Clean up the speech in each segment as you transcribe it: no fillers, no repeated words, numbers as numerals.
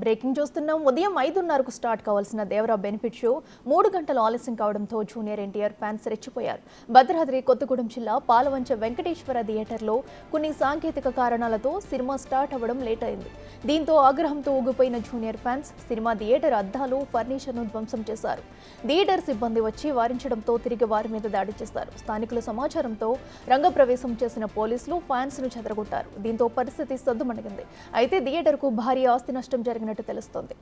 Breaking చూస్తున్నాం. ఉదయం 5:30కు start కావాల్సిన దేవరా బెనిఫిట్ షో 3 గంటల ఆలస్యం కావడంతో జూనియర్ ఎన్టీఆర్ ఫ్యాన్స్ రెచ్చిపోయారు. భద్రాద్రి కొత్తగూడెం జిల్లా పాలవంచ వెంకటేశ్వర థియేటర్లో కొన్ని సాంకేతిక కారణాలతో సినిమా స్టార్ట్ అవ్వడం లేట్ అయింది. దీంతో ఆగ్రహంతో ఊగిపోయిన జూనియర్ ఫ్యాన్స్ సినిమా థియేటర్ అద్దాలు, ఫర్నిచర్ను ధ్వంసం చేశారు. థియేటర్ సిబ్బంది వచ్చి వారించడంతో తిరిగి వారి మీద దాడి చేశారు. స్థానికుల సమాచారంతో రంగప్రవేశం చేసిన పోలీసులు ఫ్యాన్స్ ను చెదరగొట్టారు. దీంతో పరిస్థితి సద్దుమణిగింది. అయితే థియేటర్కు భారీ ఆస్తి నష్టం జరిగినట్టు తెలుస్తోంది.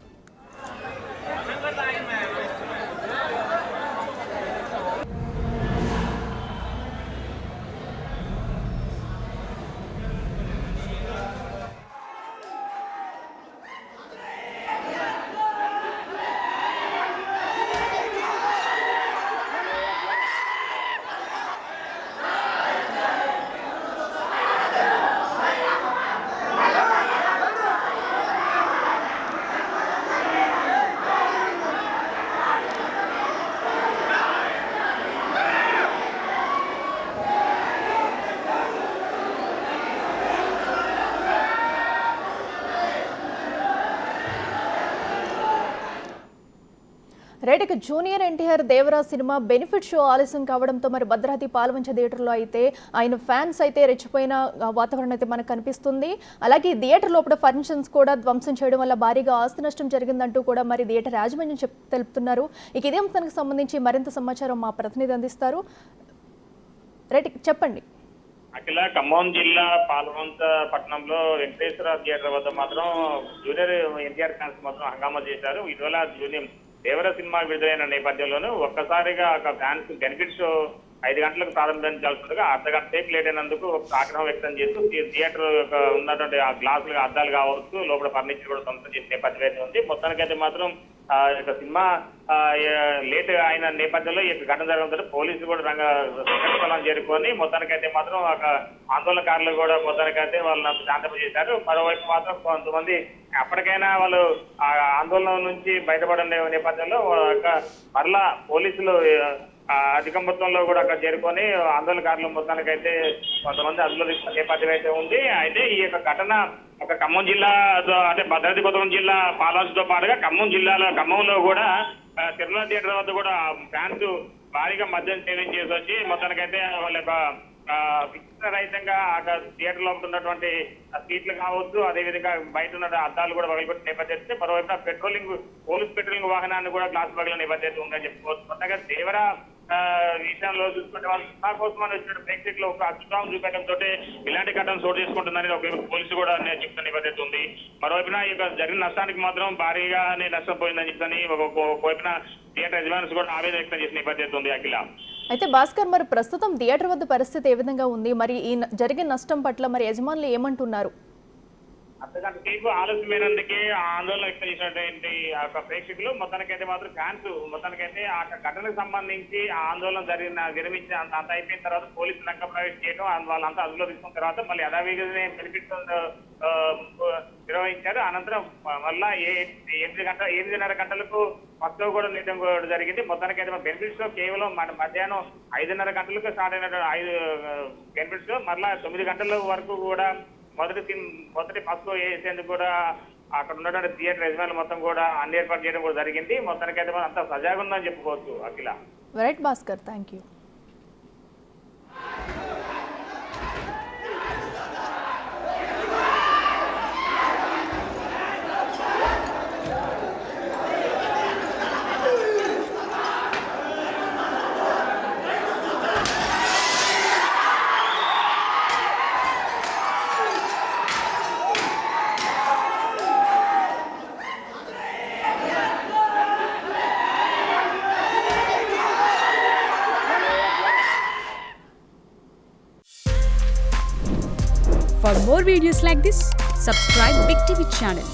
రేటిక junior NTR Devara cinema benefit show ఆలస్యం కావడంతో మరి భద్రాద్రి పాలవంచ థియేటర్లో అయితే ఆయన ఫ్యాన్స్ అయితే రెచ్చిపోయిన వాతావరణం అయితే మనకు కనిపిస్తుంది. అలాగే థియేటర్ లోపల ఫర్నిచర్స్ కూడా ధ్వంసం చేయడం వల్ల భారీగా ఆస్తి నష్టం జరిగిందంటూ కూడా మరి థియేటర్ యాజమాన్యం తెలుపుతున్నారు. ఇక ఇదే అంశానికి సంబంధించి మరింత సమాచారం మా ప్రతినిధి అందిస్తారు. రేటిక చెప్పండి. అఖిల ఖమ్మం జిల్లా పాలవంచ పట్టణంలో వెంకటేశ్వర థియేటర్ వద్ద మాత్రం జూనియర్ ఎన్టీఆర్ ఫ్యాన్స్ మాత్రం హంగామా చేశారు. ఇటీవల జూనియర్ దేవర సినిమా విడుదలైన నేపథ్యంలోనూ ఒక్కసారిగా ఒక ఫ్యాన్స్ బెనిఫిట్ షో 5 గంటలకు ప్రారంభించాల్సిందిగా అర్ధగంట సేపు లేట్ అయినందుకు ఆగ్రహం వ్యక్తం చేస్తూ థియేటర్ ఉన్నటువంటి ఆ గ్లాసులు అద్దాలు కావచ్చు, లోపల ఫర్నిచర్ కూడా సొంతం చేసే నేపథ్యం అయితే ఉంది. మొత్తానికైతే మాత్రం సినిమా లేట్ అయిన నేపథ్యంలో ఈ ఘటన జరగడంతో పోలీసులు కూడా రంగస్థలం చేరుకొని మొత్తానికైతే మాత్రం ఒక ఆందోళనకారులు కూడా మొత్తానికైతే వాళ్ళని శాంతింపజేశారు. మరోవైపు మాత్రం కొంతమంది అప్పటికైనా వాళ్ళు ఆ ఆందోళన నుంచి బయటపడే నేపథ్యంలో మరలా పోలీసులు అధిక మొత్తంలో కూడా అక్కడ చేరుకొని ఆందోళనకారులు మొత్తానికైతే కొంతమంది అదుపులో తీసుకున్న నేపథ్యం అయితే ఉంది. అయితే ఈ యొక్క ఘటన ఒక ఖమ్మం జిల్లా అంటే భద్రాద్రి కొత్తగూడెం జిల్లా పాలవంచతో పాటుగా ఖమ్మంలో కూడా తిరుమల థియేటర్ వద్ద కూడా ఫ్యాన్స్ భారీగా మద్యం సేవింగ్ చేసి వచ్చి మొత్తానికైతే వాళ్ళ యొక్క విచిత్రరహితంగా అక్కడ థియేటర్ లోపల ఉన్నటువంటి సీట్లు కావచ్చు, అదేవిధంగా బయట ఉన్న అద్దాలు కూడా పగలగొట్టిన నేపథ్యం. మరోవైపు పోలీస్ పెట్రోలింగ్ వాహనాన్ని కూడా గ్లాస్ పగిలిన నేపథ్యం ఉందని చెప్పుకోవచ్చు. కొత్తగా దేవరా విషయంలో చూసుకుంటే వాళ్ళు సినిమా కోసం అని వచ్చిన ప్రేక్షకులు ఒక అద్భుతం చూపెట్టడంతో ఇలాంటి ఘటన చోటు చేసుకుంటుందని ఒక పోలీసు కూడా చెప్తున్న నిబద్ధత ఉంది. మరోవైపున ఇక జరిగిన నష్టానికి మాత్రం భారీగానే నష్టపోయిందని చెప్తాని ఒకవైపున థియేటర్ యజమాని కూడా ఆవేదన వ్యక్తం చేసిన నిబద్ధత ఉంది. అఖిల అయితే భాస్కర్, మరి ప్రస్తుతం థియేటర్ వద్ద పరిస్థితి ఏ విధంగా ఉంది? మరి ఈ జరిగిన నష్టం పట్ల మరి యజమానులు ఏమంటున్నారు? అర్ధగంట సేపు ఆలస్యమైనందుకే ఆందోళన వ్యక్తం చేసినటువంటి ప్రేక్షకులు మొత్తానికైతే మాత్రం ఫ్యాన్స్ మొత్తానికైతే ఆ ఘటనకు సంబంధించి ఆ ఆందోళన విరమించి అంత అయిపోయిన తర్వాత పోలీసులు రంగ ప్రవేశం చేయడం, వాళ్ళంతా అదుపులో తీసుకున్న తర్వాత మళ్ళీ యథావిధిగానే బెనిఫిట్ నిర్వహించారు. అనంతరం మళ్ళా 8:30 గంటలకు మొత్తం కూడా నిర్ణయం కూడా జరిగింది. మొత్తానికైతే బెనిఫిట్ షో కేవలం మధ్యాహ్నం 5:30 గంటలకు స్టార్ట్ అయిన 5 బెనిఫిట్ షో మళ్ళా 9 గంటల వరకు కూడా మొదటి ఫస్ట్ వేసేందుకు కూడా అక్కడ ఉన్నటువంటి థియేటర్ యజమానులు మొత్తం కూడా అన్ని ఏర్పాటు చేయడం కూడా జరిగింది. మొత్తానికైతే మనం అంతా సజాగా ఉందని చెప్పుకోవచ్చు. అఖిల రైట్ Bhaskar, thank you. For more videos like this, subscribe Big TV channel.